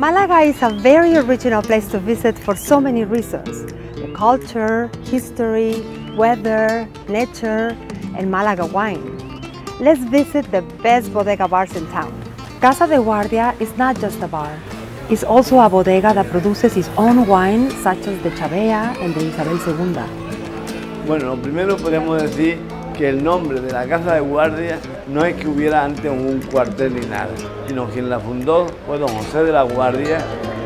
Malaga is a very original place to visit for so many reasons. The culture, history, weather, nature, and Malaga wine. Let's visit the best bodega bars in town. Casa de Guardia is not just a bar. It's also a bodega that produces its own wine, such as the Chavea and the Isabel II. Bueno, primero podemos decir que el nombre de la Casa de Guardia no es que hubiera antes un cuartel ni nada, sino quien la fundó fue don José de la Guardia,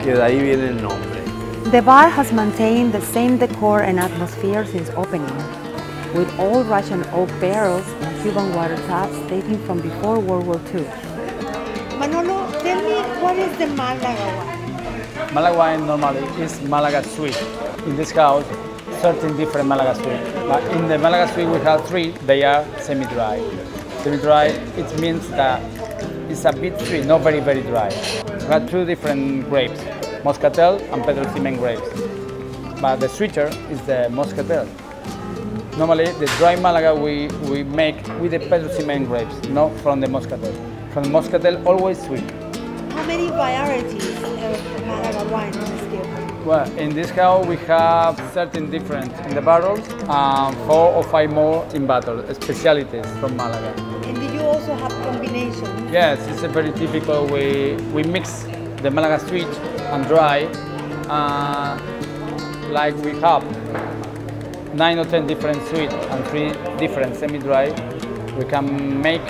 que de ahí viene el nombre. The bar has maintained the same decor and atmosphere since opening, with old Russian oak barrels and Cuban water taps dating from before World War II. Manolo, tell me, what is the Malaga wine? Malaga wine normally is Malaga sweet. In this house, 13 different Malaga sweet. But in the Malaga sweet we have 3, they are semi-dry. Semi-dry, it means that it's a bit sweet, not very, very dry. We have 2 different grapes, Moscatel and Pedro Ximen grapes. But the sweeter is the Moscatel. Normally, the dry Malaga we make with the Pedro Ximen grapes, not from the Moscatel. From the Moscatel, always sweet. How many varieties of Malaga wine in this cave? Well, in this house we have 13 different in the barrels and 4 or 5 more in bottles, specialties from Malaga. And do you also have combinations? Yes, it's a very typical. We mix the Malaga sweet and dry, like we have 9 or 10 different sweet and 3 different semi-dry. We can make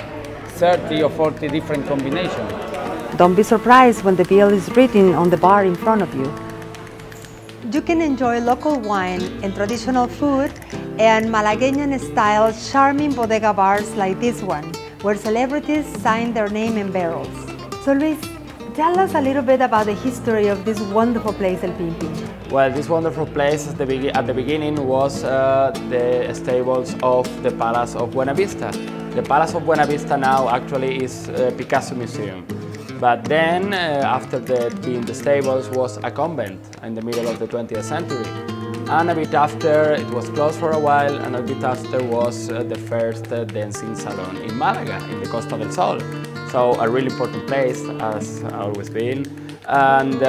30 or 40 different combinations. Don't be surprised when the bill is written on the bar in front of you. You can enjoy local wine and traditional food and Malagueñan-style charming bodega bars like this one, where celebrities sign their name in barrels. So Luis, tell us a little bit about the history of this wonderful place, El Pimpi. Well, this wonderful place at the beginning was the stables of the Palace of Buenavista. The Palace of Buenavista now actually is a Picasso Museum. But then, after being the stables, was a convent in the middle of the 20th century. And a bit after, it was closed for a while, and a bit after was the first dancing salon in Malaga, in the Costa del Sol. So a really important place, as always been. And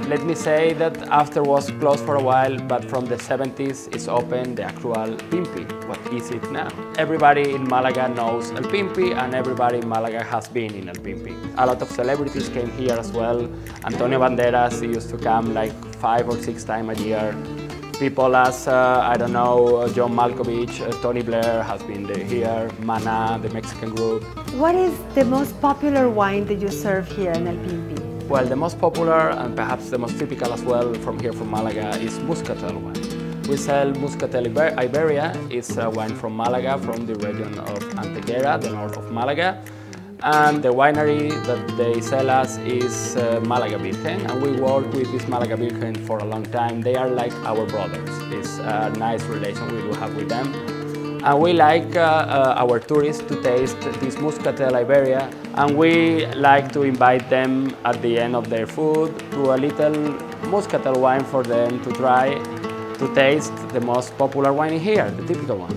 let me say that after was closed for a while, but from the 70s it's open the actual Pimpi. What is it now? Everybody in Malaga knows El Pimpi, and everybody in Malaga has been in El Pimpi. A lot of celebrities came here as well. Antonio Banderas used to come like 5 or 6 times a year. People as, I don't know, John Malkovich, Tony Blair has been here, Mana, the Mexican group. What is the most popular wine that you serve here in El Pimpi? Well, the most popular and perhaps the most typical as well from here from Malaga is Muscatel wine. We sell Muscatel Iberia. It's a wine from Malaga, from the region of Antequera, the north of Malaga. And the winery that they sell us is Malaga Virgen, and we work with this Malaga Virgen for a long time. They are like our brothers. It's a nice relation we do have with them. And we like our tourists to taste this Muscatel Iberia, and we like to invite them at the end of their food to a little Muscatel wine for them to try, to taste the most popular wine here, the typical one.